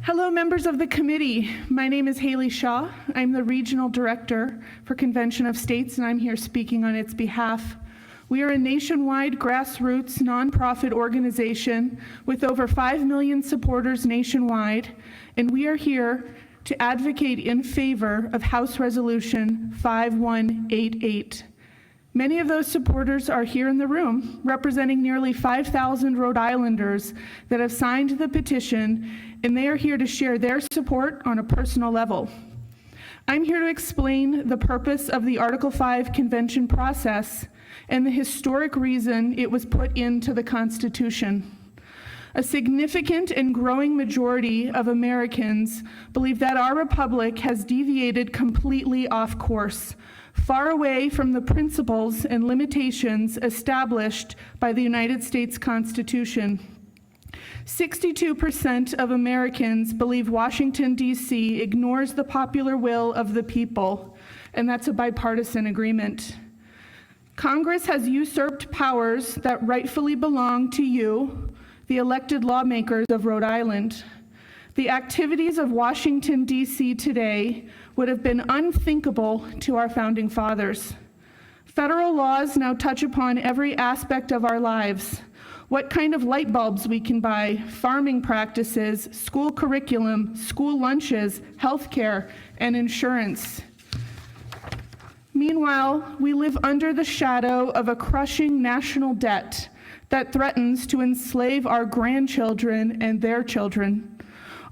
Hello, members of the committee. My name is Haley Shaw. I'm the Regional Director for Convention of States, and I'm here speaking on its behalf. We are a nationwide grassroots nonprofit organization with over 5 million supporters nationwide, and we are here to advocate in favor of House Resolution 5188. Many of those supporters are here in the room, representing nearly 5,000 Rhode Islanders that have signed the petition, and they are here to share their support on a personal level. I'm here to explain the purpose of the Article 5 convention process and the historic reason it was put into the Constitution. A significant and growing majority of Americans believe that our republic has deviated completely off course, far away from the principles and limitations established by the United States Constitution. 62% of Americans believe Washington, D.C. ignores the popular will of the people, and that's a bipartisan agreement. Congress has usurped powers that rightfully belong to you, the elected lawmakers of Rhode Island. The activities of Washington, D.C. today would have been unthinkable to our founding fathers. Federal laws now touch upon every aspect of our lives. What kind of light bulbs we can buy, farming practices, school curriculum, school lunches, healthcare, and insurance. Meanwhile, we live under the shadow of a crushing national debt that threatens to enslave our grandchildren and their children.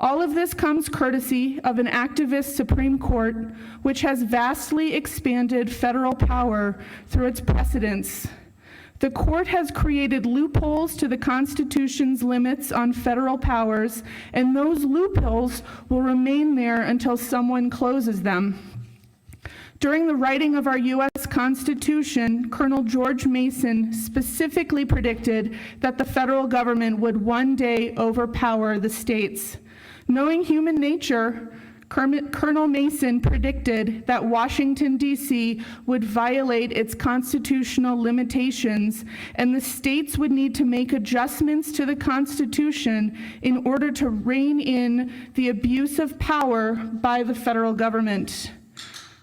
All of this comes courtesy of an activist Supreme Court, which has vastly expanded federal power through its precedents. The court has created loopholes to the Constitution's limits on federal powers, and those loopholes will remain there until someone closes them. During the writing of our U.S. Constitution, Colonel George Mason specifically predicted that the federal government would one day overpower the states. Knowing human nature, Colonel Mason predicted that Washington, D.C. would violate its constitutional limitations, and the states would need to make adjustments to the Constitution in order to rein in the abuse of power by the federal government.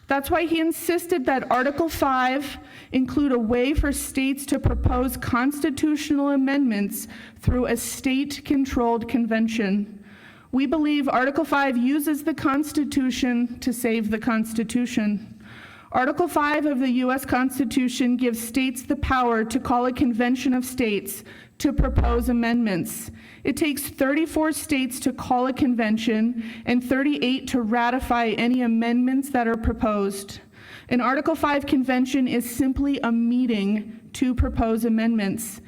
That's why he insisted that Article 5 include a way for states to propose constitutional amendments through a state-controlled convention. We believe Article 5 uses the Constitution to save the Constitution. Article 5 of the U.S. Constitution gives states the power to call a convention of states to propose amendments. It takes 34 states to call a convention and 38 to ratify any amendments that are proposed. An Article 5 convention is simply a meeting to propose amendments.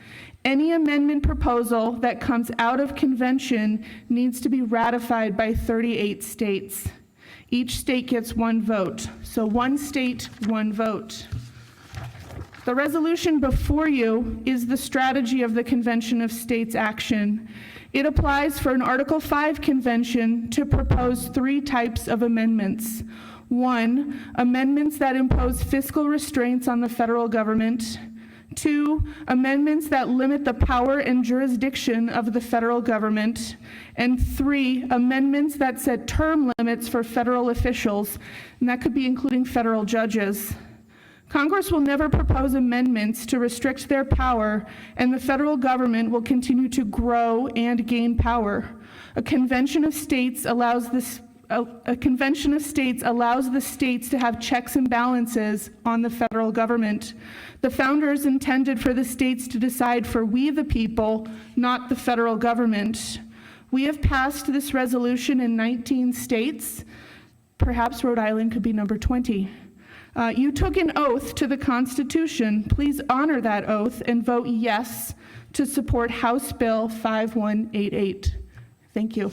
Any amendment proposal that comes out of convention needs to be ratified by 38 states. Each state gets one vote. So one state, one vote. The resolution before you is the strategy of the Convention of States action. It applies for an Article 5 convention to propose 3 types of amendments. 1, amendments that impose fiscal restraints on the federal government. 2, amendments that limit the power and jurisdiction of the federal government. And 3, amendments that set term limits for federal officials, and that could be including federal judges. Congress will never propose amendments to restrict their power, and the federal government will continue to grow and gain power. A convention of states allows the states to have checks and balances on the federal government. The founders intended for the states to decide for we the people, not the federal government. We have passed this resolution in 19 states. Perhaps Rhode Island could be number 20. You took an oath to the Constitution. Please honor that oath and vote yes to support House Bill 5188. Thank you.